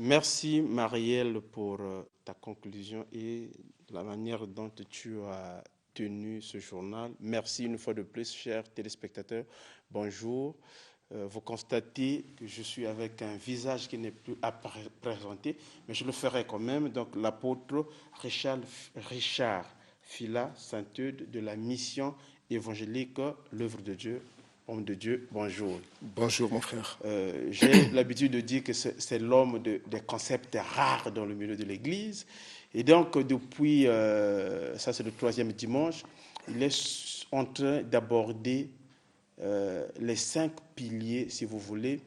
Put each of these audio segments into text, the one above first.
Merci Marielle pour ta conclusion et la manière dont tu as tenu ce journal. Merci une fois de plus, chers téléspectateurs. Bonjour. Vous constatez que je suis avec un visage qui n'est plus à présenter, mais je le ferai quand même. Donc, l'apôtre Richard Fila Saint-Eudes de la mission évangélique L'œuvre de Dieu. Homme de Dieu, bonjour. Bonjour mon frère. J'ai l'habitude de dire que c'est l'homme des concepts rares dans le milieu de l'Église. Et donc, depuis, ça c'est le 3e dimanche, il est en train d'aborder les 5 piliers, si vous voulez,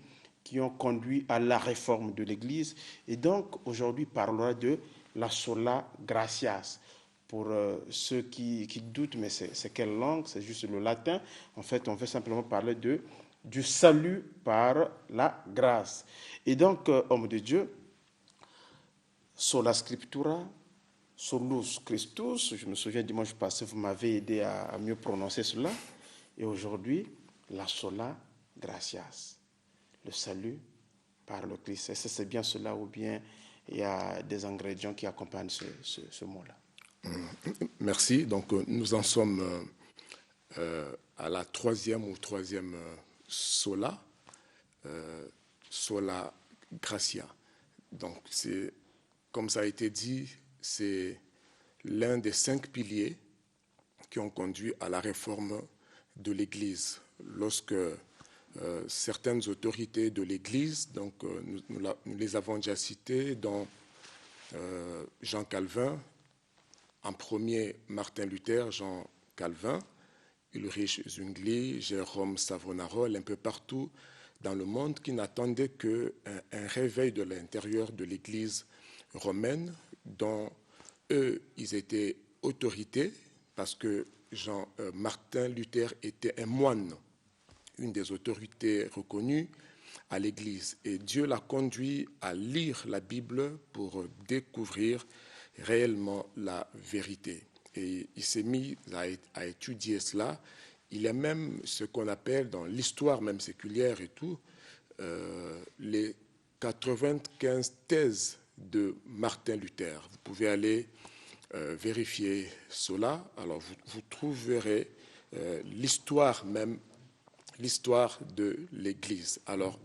qui ont conduit à la réforme de l'Église. Et donc, aujourd'hui, parlera de la sola gratias. Pour ceux qui doutent, mais c'est quelle langue? C'est juste le latin. En fait, on veut simplement parler du salut par la grâce. Et donc, homme de Dieu, sola scriptura, solus Christus, je me souviens dimanche passé, vous m'avez aidé à mieux prononcer cela. Et aujourd'hui, la sola gratias, le salut par le Christ. Est-ce que c'est bien cela ou bien il y a des ingrédients qui accompagnent ce mot-là? Merci. Donc, nous en sommes à la troisième sola, sola gratia. Donc, c'est, comme ça a été dit, c'est l'un des 5 piliers qui ont conduit à la réforme de l'Église. Lorsque certaines autorités de l'Église, donc nous les avons déjà citées, dont Jean Calvin, en premier, Martin Luther, Jean Calvin, Ulrich Zwingli, Jérôme Savonarole, un peu partout dans le monde, qui n'attendaient qu'un réveil de l'intérieur de l'Église romaine, dont eux, ils étaient autorités, parce que Martin Luther était un moine, une des autorités reconnues à l'Église. Et Dieu l'a conduit à lire la Bible pour découvrir réellement la vérité. Et il s'est mis à étudier cela. Il y a même ce qu'on appelle dans l'histoire même séculière et tout, les 95 thèses de Martin Luther. Vous pouvez aller vérifier cela. Alors vous trouverez l'histoire de l'Église. Alors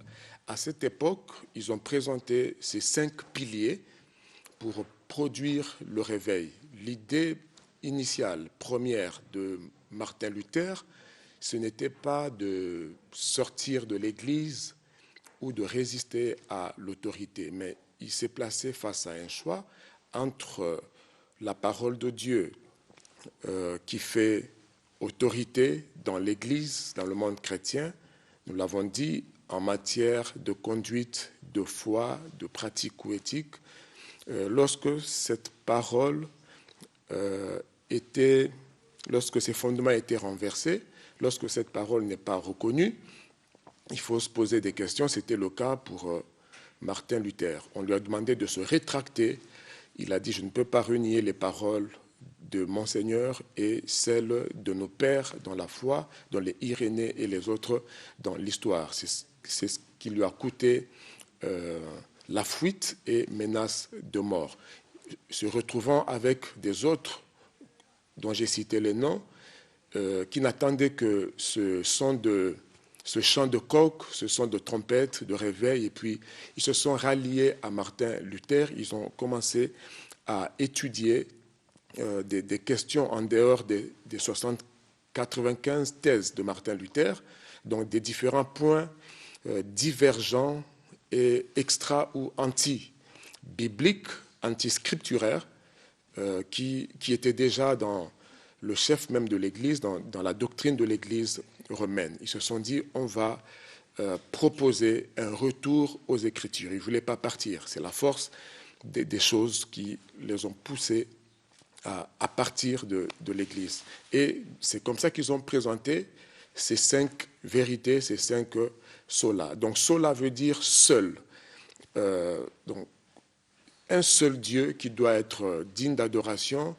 à cette époque, ils ont présenté ces 5 piliers pour produire le réveil. L'idée initiale, première de Martin Luther, ce n'était pas de sortir de l'Église ou de résister à l'autorité, mais il s'est placé face à un choix entre la parole de Dieu qui fait autorité dans l'Église, dans le monde chrétien, nous l'avons dit, en matière de conduite, de foi, de pratique ou éthique, lorsque cette parole lorsque ses fondements étaient renversés, lorsque cette parole n'est pas reconnue, il faut se poser des questions. C'était le cas pour Martin Luther. On lui a demandé de se rétracter. Il a dit « Je ne peux pas renier les paroles de mon Seigneur et celles de nos pères dans la foi, dans les Irénées et les autres dans l'histoire. » C'est ce qui lui a coûté la fuite et menace de mort. Se retrouvant avec des autres dont j'ai cité les noms, qui n'attendaient que ce chant de coq, ce son de trompette, de réveil, et puis ils se sont ralliés à Martin Luther. Ils ont commencé à étudier des questions en dehors des 95 thèses de Martin Luther, donc des différents points divergents et extra ou anti-bibliques, anti-scripturaires, qui étaient déjà dans le chef même de l'Église, dans la doctrine de l'Église romaine. Ils se sont dit, on va proposer un retour aux Écritures. Ils ne voulaient pas partir. C'est la force des choses qui les ont poussés à partir de l'Église. Et c'est comme ça qu'ils ont présenté ces 5 vérités, ces 5 sola. Donc sola veut dire seul. Donc un seul Dieu qui doit être digne d'adoration,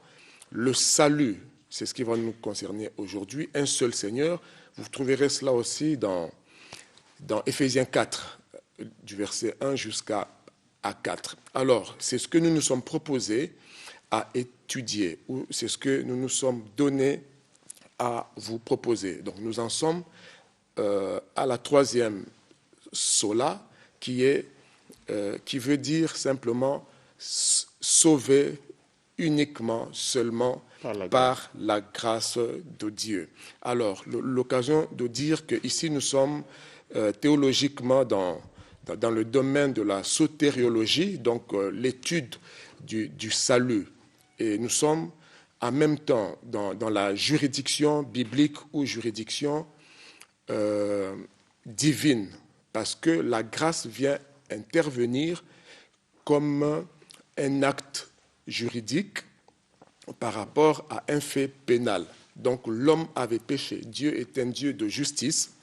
le salut, c'est ce qui va nous concerner aujourd'hui, un seul Seigneur. Vous trouverez cela aussi dans Éphésiens 4, du verset 1 jusqu'à à 4. Alors, c'est ce que nous nous sommes proposés à étudier, ou c'est ce que nous nous sommes donnés à vous proposer. Donc, nous en sommes à la troisième sola, qui veut dire simplement sauver uniquement, seulement par la grâce de Dieu. Alors, l'occasion de dire qu'ici nous sommes théologiquement dans le domaine de la sotériologie, donc l'étude du salut. Et nous sommes en même temps dans la juridiction biblique ou juridiction divine, parce que la grâce vient intervenir comme un acte juridique par rapport à un fait pénal. Donc l'homme avait péché. Dieu est un Dieu de justice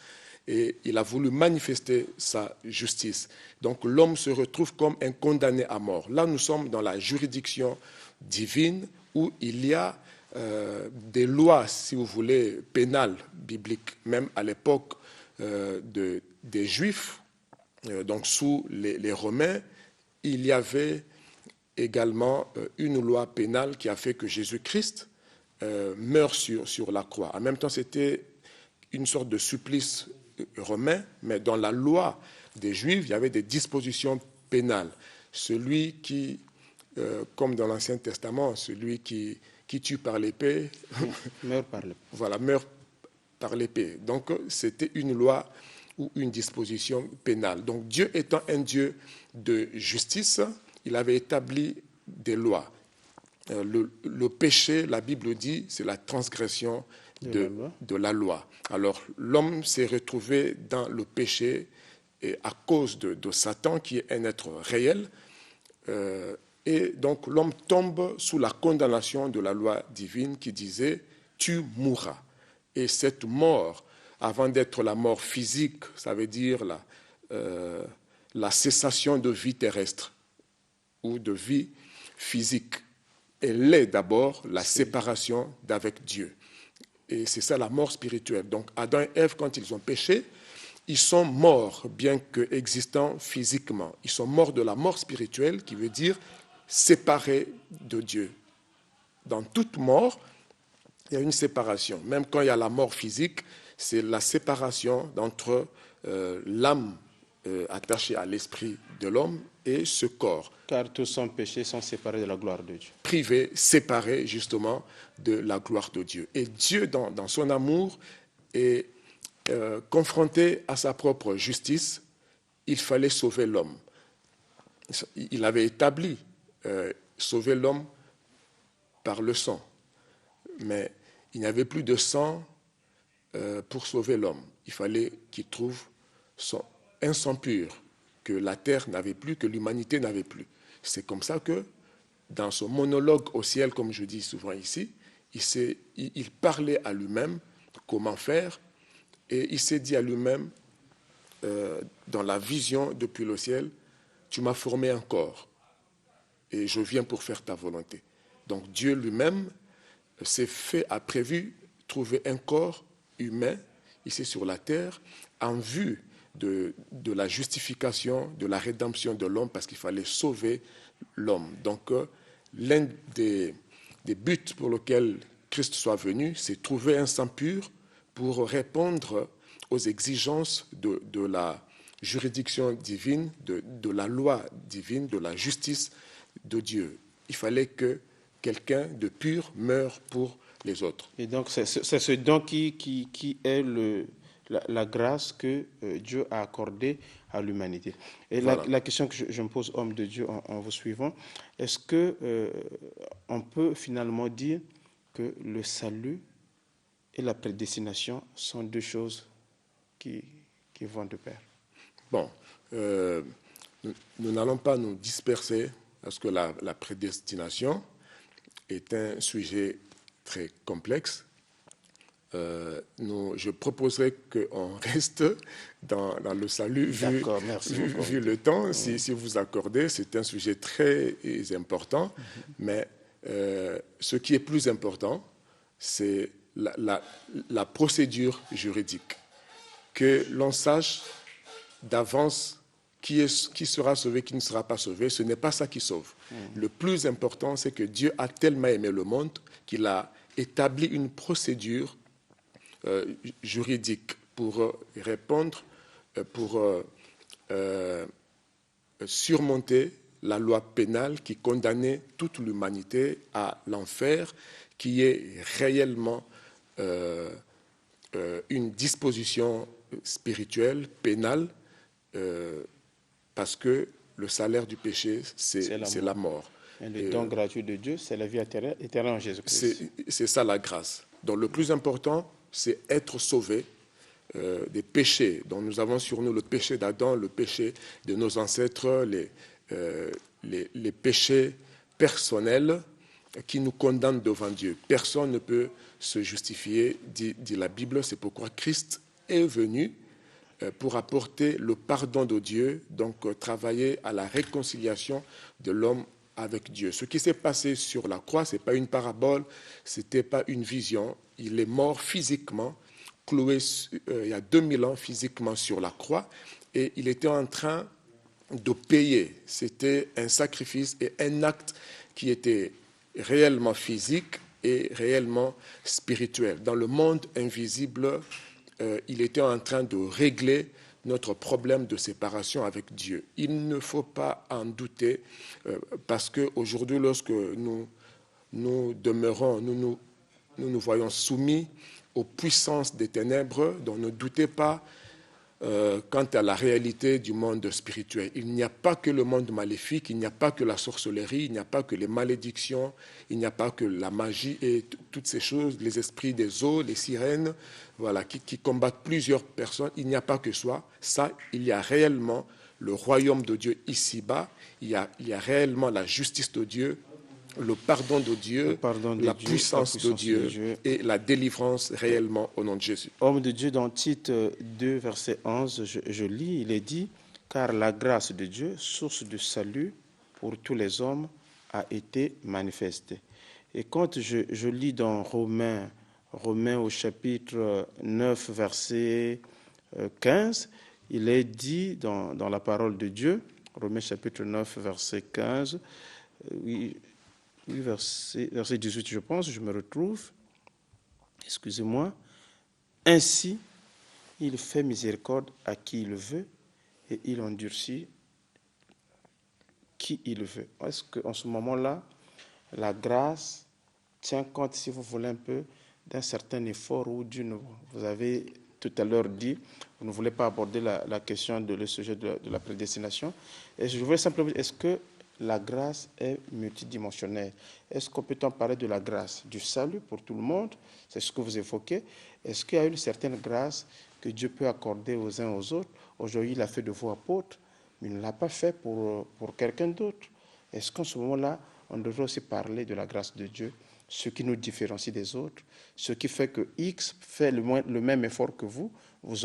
et il a voulu manifester sa justice. Donc l'homme se retrouve comme un condamné à mort. Là, nous sommes dans la juridiction divine où il y a des lois, si vous voulez, pénales, bibliques. Même à l'époque des Juifs, donc sous les Romains, il y avait également une loi pénale qui a fait que Jésus-Christ meurt sur la croix. En même temps, c'était une sorte de supplice romain, mais dans la loi des Juifs, il y avait des dispositions pénales. Celui qui, comme dans l'Ancien Testament, celui qui tue par l'épée, meurt par l'épée. Voilà, meurt par l'épée. Donc, c'était une loi ou une disposition pénale. Donc, Dieu étant un Dieu de justice, il avait établi des lois. Le péché, la Bible dit, c'est la transgression de la loi. Alors, l'homme s'est retrouvé dans le péché et à cause de Satan, qui est un être réel. Et donc, l'homme tombe sous la condamnation de la loi divine qui disait « tu mourras ». Et cette mort, avant d'être la mort physique, ça veut dire la cessation de vie terrestre ou de vie physique. Elle est d'abord la séparation d'avec Dieu. Et c'est ça la mort spirituelle. Donc Adam et Ève, quand ils ont péché, ils sont morts, bien qu'existant physiquement. Ils sont morts de la mort spirituelle, qui veut dire séparés de Dieu. Dans toute mort, il y a une séparation. Même quand il y a la mort physique, c'est la séparation entre l'âme attachée à l'esprit de l'homme et ce corps. Car tous sans péché sont séparés de la gloire de Dieu. Privés, séparés justement de la gloire de Dieu. Et Dieu, dans son amour, est confronté à sa propre justice. Il fallait sauver l'homme. Il avait établi sauver l'homme par le sang. Mais il n'y avait plus de sang pour sauver l'homme. Il fallait qu'il trouve un sang pur que la terre n'avait plus, que l'humanité n'avait plus. C'est comme ça que, dans son monologue au ciel, comme je dis souvent ici, il parlait à lui-même comment faire, et il s'est dit à lui-même, dans la vision depuis le ciel, tu m'as formé un corps, et je viens pour faire ta volonté. Donc Dieu lui-même a prévu trouver un corps humain ici sur la terre en vue de la justification, de la rédemption de l'homme, parce qu'il fallait sauver l'homme. Donc l'un des buts pour lesquels Christ soit venu, c'est trouver un sang pur pour répondre aux exigences de la juridiction divine, de la loi divine, de la justice de Dieu. Il fallait que quelqu'un de pur meure pour les autres. Et donc, c'est ce don qui est la grâce que Dieu a accordée à l'humanité. Et voilà. La question que je me pose, homme de Dieu, en vous suivant, est-ce qu'on peut finalement dire que le salut et la prédestination sont deux choses qui vont de pair? Bon, nous n'allons pas nous disperser, parce que la prédestination est un sujet très complexe. Je proposerais qu'on reste dans le salut, vu le temps, si vous accordez. C'est un sujet très important, mais ce qui est plus important, c'est la procédure juridique. Que l'on sache d'avance qui sera sauvé, qui ne sera pas sauvé, ce n'est pas ça qui sauve. Le plus important, c'est que Dieu a tellement aimé le monde qu'il a établi une procédure juridique pour répondre, pour surmonter la loi pénale qui condamnait toute l'humanité à l'enfer, qui est réellement une disposition spirituelle, pénale, parce que le salaire du péché, c'est la mort. Et le don gratuit de Dieu, c'est la vie éternelle en Jésus-Christ. C'est ça la grâce. Donc le plus important, c'est être sauvé des péchés dont nous avons sur nous, le péché d'Adam, le péché de nos ancêtres, les péchés personnels qui nous condamnent devant Dieu. Personne ne peut se justifier, dit la Bible. C'est pourquoi Christ est venu pour apporter le pardon de Dieu, donc travailler à la réconciliation de l'homme avec Dieu. Ce qui s'est passé sur la croix, ce n'est pas une parabole, ce n'était pas une vision. Il est mort physiquement, cloué il y a 2000 ans physiquement sur la croix, et il était en train de payer. C'était un sacrifice et un acte qui était réellement physique et réellement spirituel. Dans le monde invisible, il était en train de régler notre problème de séparation avec Dieu. Il ne faut pas en douter, parce qu'aujourd'hui, lorsque nous demeurons, nous nous voyons soumis aux puissances des ténèbres, donc ne doutez pas quant à la réalité du monde spirituel. Il n'y a pas que le monde maléfique, il n'y a pas que la sorcellerie, il n'y a pas que les malédictions, il n'y a pas que la magie et toutes ces choses, les esprits des eaux, les sirènes, voilà, qui combattent plusieurs personnes. Il n'y a pas que ça, il y a réellement le royaume de Dieu ici-bas, il y a réellement la justice de Dieu, le pardon de Dieu, la puissance de Dieu et la délivrance réellement au nom de Jésus. Homme de Dieu, dans Tite 2, verset 11, je lis, il est dit, « Car la grâce de Dieu, source de salut pour tous les hommes, a été manifestée. » Et quand je lis dans Romains au chapitre 9, verset 15, il est dit dans la parole de Dieu, Romains chapitre 9, verset 15, oui, verset 18, je pense, je me retrouve. Excusez-moi. Ainsi, il fait miséricorde à qui il veut et il endurcit qui il veut. Est-ce qu'en ce moment-là, la grâce tient compte, si vous voulez un peu, d'un certain effort ou vous avez tout à l'heure dit, vous ne voulez pas aborder la question le sujet de la prédestination. Et je voulais simplement dire, est-ce que la grâce est multidimensionnelle? Est-ce qu'on peut en parler de la grâce du salut pour tout le monde? C'est ce que vous évoquez. Est-ce qu'il y a une certaine grâce que Dieu peut accorder aux uns aux autres? Aujourd'hui, il l'a fait de vous apôtres, mais il ne l'a pas fait pour quelqu'un d'autre. Est-ce qu'en ce moment-là, on devrait aussi parler de la grâce de Dieu, ce qui nous différencie des autres, ce qui fait que X fait le même effort que vous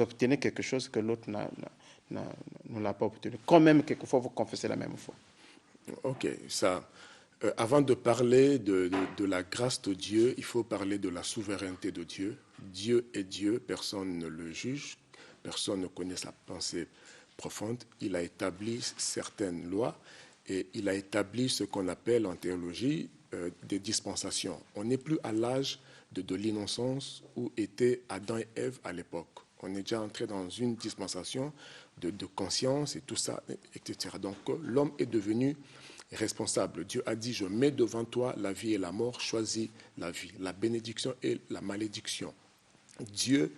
obtenez quelque chose que l'autre ne l'a pas obtenu. Quand même, quelquefois, vous confessez la même foi. Ok, ça. Avant de parler de la grâce de Dieu, il faut parler de la souveraineté de Dieu. Dieu est Dieu, personne ne le juge, personne ne connaît sa pensée profonde. Il a établi certaines lois et il a établi ce qu'on appelle en théologie des dispensations. On n'est plus à l'âge de l'innocence où étaient Adam et Ève à l'époque. On est déjà entré dans une dispensation de conscience et tout ça, etc. Donc l'homme est devenu responsable. Dieu a dit, je mets devant toi la vie et la mort, choisis la vie, la bénédiction et la malédiction. Dieu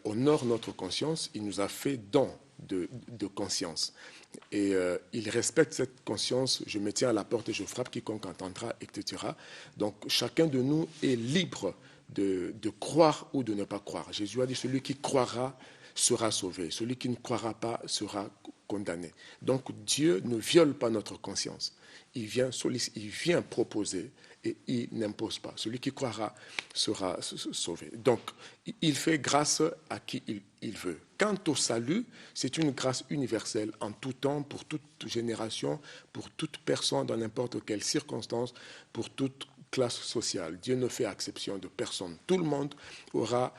honore notre conscience, il nous a fait don de conscience. Et il respecte cette conscience, je me tiens à la porte et je frappe quiconque entendra, etc. Donc chacun de nous est libre de croire ou de ne pas croire. Jésus a dit, celui qui croira sera sauvé, celui qui ne croira pas sera condamné. Donc Dieu ne viole pas notre conscience. Il vient proposer et il n'impose pas. Celui qui croira sera sauvé. Donc il fait grâce à qui il veut. Quant au salut, c'est une grâce universelle en tout temps, pour toute génération, pour toute personne, dans n'importe quelle circonstance, pour toute classe sociale. Dieu ne fait exception de personne. Tout le monde aura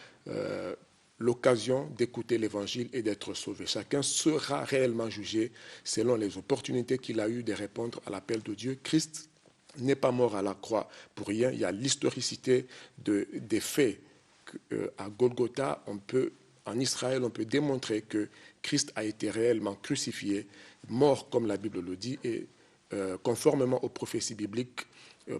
l'occasion d'écouter l'Évangile et d'être sauvé. Chacun sera réellement jugé selon les opportunités qu'il a eues de répondre à l'appel de Dieu. Christ n'est pas mort à la croix pour rien. Il y a l'historicité des faits. À Golgotha, en Israël, on peut démontrer que Christ a été réellement crucifié, mort comme la Bible le dit, et conformément aux prophéties bibliques,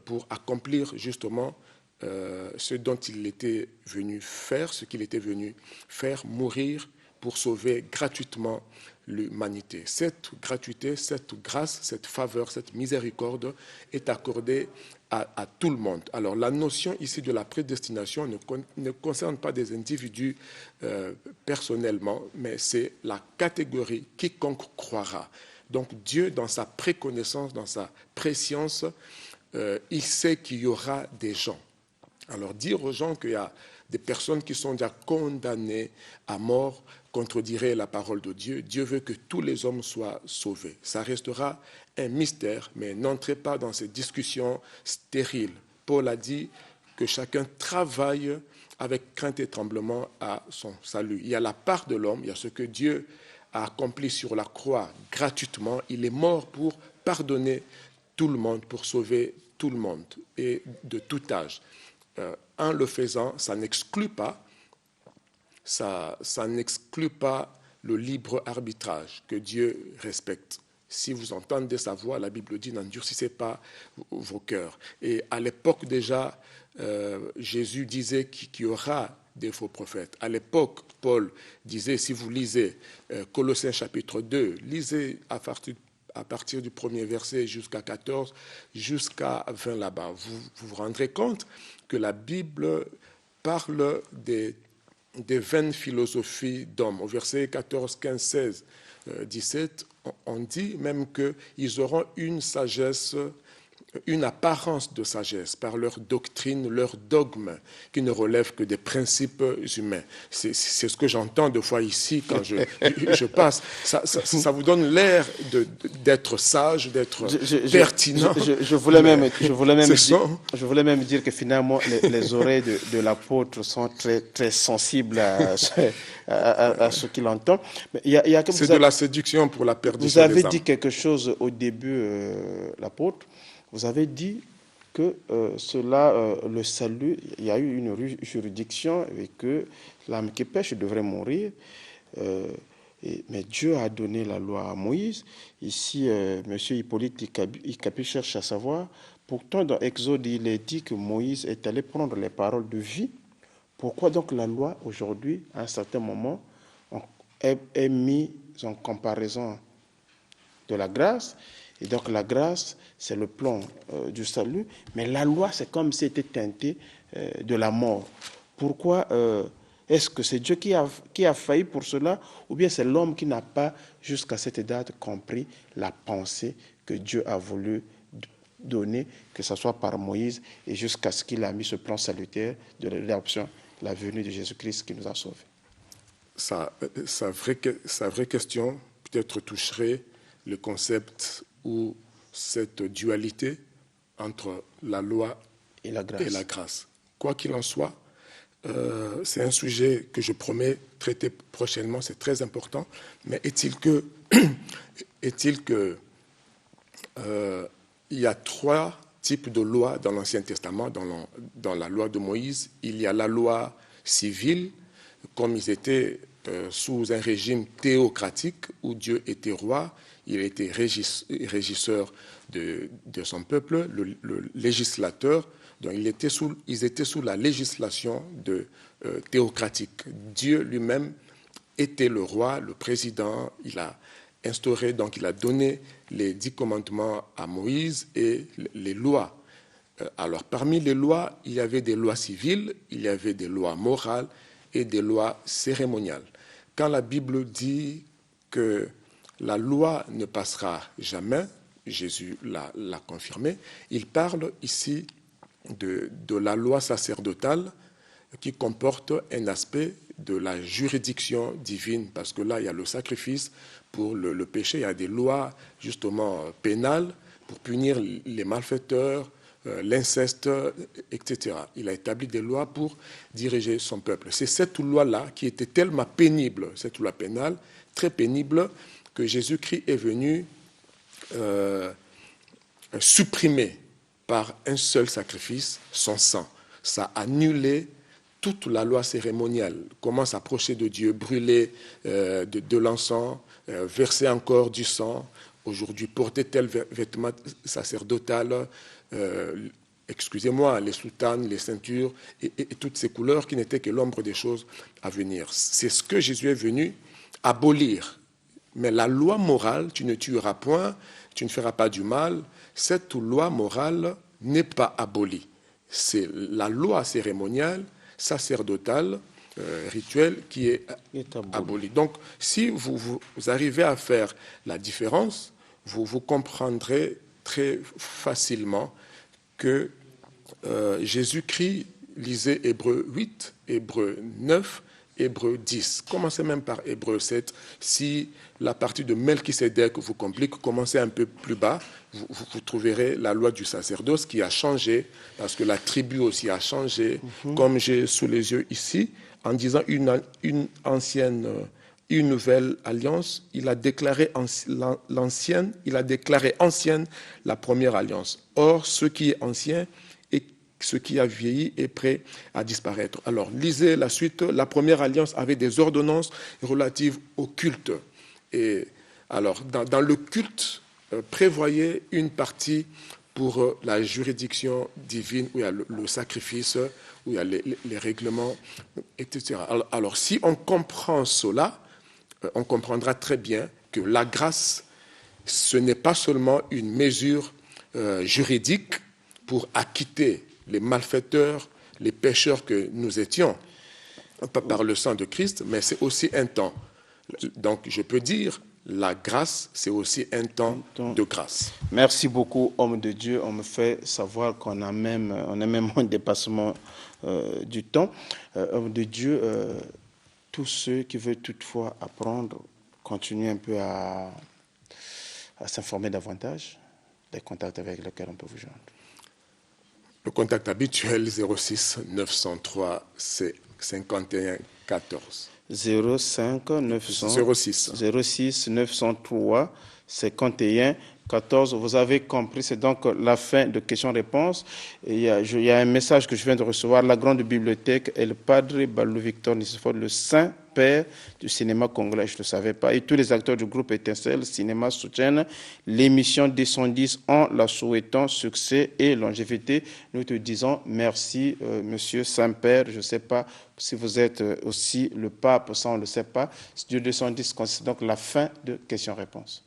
pour accomplir justement ce dont il était venu faire, ce qu'il était venu faire, mourir pour sauver gratuitement l'humanité. Cette gratuité, cette grâce, cette faveur, cette miséricorde est accordée à tout le monde. Alors la notion ici de la prédestination ne concerne pas des individus personnellement, mais c'est la catégorie quiconque croira. Donc Dieu, dans sa préconnaissance, dans sa préscience, il sait qu'il y aura des gens. Alors dire aux gens qu'il y a des personnes qui sont déjà condamnées à mort contredirait la parole de Dieu. Dieu veut que tous les hommes soient sauvés. Ça restera un mystère, mais n'entrez pas dans ces discussions stériles. Paul a dit que chacun travaille avec crainte et tremblement à son salut. Il y a la part de l'homme, il y a ce que Dieu a accompli sur la croix gratuitement. Il est mort pour pardonner tout le monde, pour sauver tout le monde et de tout âge. En le faisant, ça n'exclut pas le libre arbitrage que Dieu respecte. Si vous entendez sa voix, la Bible dit, n'endurcissez pas vos cœurs. Et à l'époque déjà, Jésus disait qu'il y aura des faux prophètes. À l'époque, Paul disait, si vous lisez Colossiens chapitre 2, lisez à partir du premier verset jusqu'à 14, jusqu'à 20 là-bas. Vous vous rendrez compte que la Bible parle des vaines philosophies d'hommes. Au verset 14, 15, 16, 17, on dit même qu'ils auront une sagesse, une apparence de sagesse par leur doctrine, leur dogme, qui ne relèvent que des principes humains. C'est ce que j'entends deux fois ici quand je passe. Ça vous donne l'air d'être sage, d'être pertinent. Je voulais même dire que finalement, les oreilles de l'apôtre sont très, très sensibles à ce qu'il entend. C'est de la séduction pour la perdition des âmes. Vous avez dit quelque chose au début, l'apôtre. Vous avez dit que le salut, il y a eu une juridiction et que l'âme qui pêche devrait mourir. Mais Dieu a donné la loi à Moïse. Ici, M. Hippolyte Ikapi cherche à savoir. Pourtant, dans Exode, il est dit que Moïse est allé prendre les paroles de vie. Pourquoi donc la loi, aujourd'hui, à un certain moment, est mise en comparaison de la grâce? Et donc la grâce, c'est le plan du salut, mais la loi, c'est comme si c'était teinté de la mort. Pourquoi est-ce que c'est Dieu qui a failli pour cela, ou bien c'est l'homme qui n'a pas, jusqu'à cette date, compris la pensée que Dieu a voulu donner, que ce soit par Moïse, et jusqu'à ce qu'il a mis ce plan salutaire de l'adoption, la venue de Jésus-Christ qui nous a sauvés? Sa vraie question peut-être toucherait le concept ou cette dualité entre la loi et la grâce. Quoi qu'il en soit, c'est un sujet que je promets traiter prochainement, c'est très important, mais il y a trois types de lois dans l'Ancien Testament, dans la loi de Moïse. Il y a la loi civile, comme ils étaient sous un régime théocratique où Dieu était roi, il était régisseur de son peuple, le législateur. Donc ils étaient sous la législation théocratique. Dieu lui-même était le roi, le président. Il a instauré, donc il a donné les 10 commandements à Moïse et les lois. Alors parmi les lois, il y avait des lois civiles, il y avait des lois morales et des lois cérémoniales. Quand la Bible dit que la loi ne passera jamais, Jésus l'a confirmé, il parle ici de la loi sacerdotale qui comporte un aspect de la juridiction divine, parce que là, il y a le sacrifice pour le péché, il y a des lois justement pénales pour punir les malfaiteurs, l'inceste, etc. Il a établi des lois pour diriger son peuple. C'est cette loi-là qui était tellement pénible, cette loi pénale, très pénible, que Jésus-Christ est venu supprimer par un seul sacrifice son sang. Ça a annulé toute la loi cérémoniale. Comment s'approcher de Dieu, brûler de l'encens, verser encore du sang, aujourd'hui porter tel vêtement sacerdotal, excusez-moi, les soutanes, les ceintures et toutes ces couleurs qui n'étaient que l'ombre des choses à venir. C'est ce que Jésus est venu abolir. Mais la loi morale, tu ne tueras point, tu ne feras pas du mal, cette loi morale n'est pas abolie. C'est la loi cérémoniale, sacerdotale, rituelle qui est abolie. Donc, si vous arrivez à faire la différence, vous comprendrez très facilement que Jésus-Christ lisait Hébreux 8, Hébreux 9, Hébreux 10. Commencez même par Hébreux 7. Si la partie de Melchisédek vous complique, commencez un peu plus bas. Vous trouverez la loi du sacerdoce qui a changé, parce que la tribu aussi a changé, comme j'ai sous les yeux ici, en disant une nouvelle alliance, il a déclaré l'ancienne, il a déclaré ancienne la première alliance. Or, ce qui est ancien et ce qui a vieilli est prêt à disparaître. Alors, lisez la suite. La première alliance avait des ordonnances relatives au culte. Et alors, dans le culte, prévoyait une partie pour la juridiction divine, où il y a le sacrifice, où il y a les règlements, etc. Alors, si on comprend cela, on comprendra très bien que la grâce, ce n'est pas seulement une mesure juridique pour acquitter les malfaiteurs, les pécheurs que nous étions par le sang de Christ, mais c'est aussi un temps. Donc, je peux dire, la grâce, c'est aussi un temps de grâce. Merci beaucoup, homme de Dieu. On me fait savoir qu'on a même un dépassement du temps. Homme de Dieu, tous ceux qui veulent toutefois apprendre, continuer un peu à s'informer davantage, des contacts avec lesquels on peut vous joindre. Le contact habituel 06 903 c'est 51 14. 06 903 51 14. Vous avez compris, c'est donc la fin de questions-réponses. Il y a un message que je viens de recevoir. La grande bibliothèque et le Padre Balou Victor Nicéphore, le Saint-Père du cinéma congolais, je ne le savais pas. Et tous les acteurs du groupe Étincelle Cinéma soutiennent l'émission des 110 en la souhaitant succès et longévité. Nous te disons merci, monsieur Saint-Père. Je ne sais pas si vous êtes aussi le pape, ça on ne le sait pas. Studio 210 consiste donc la fin de questions-réponses.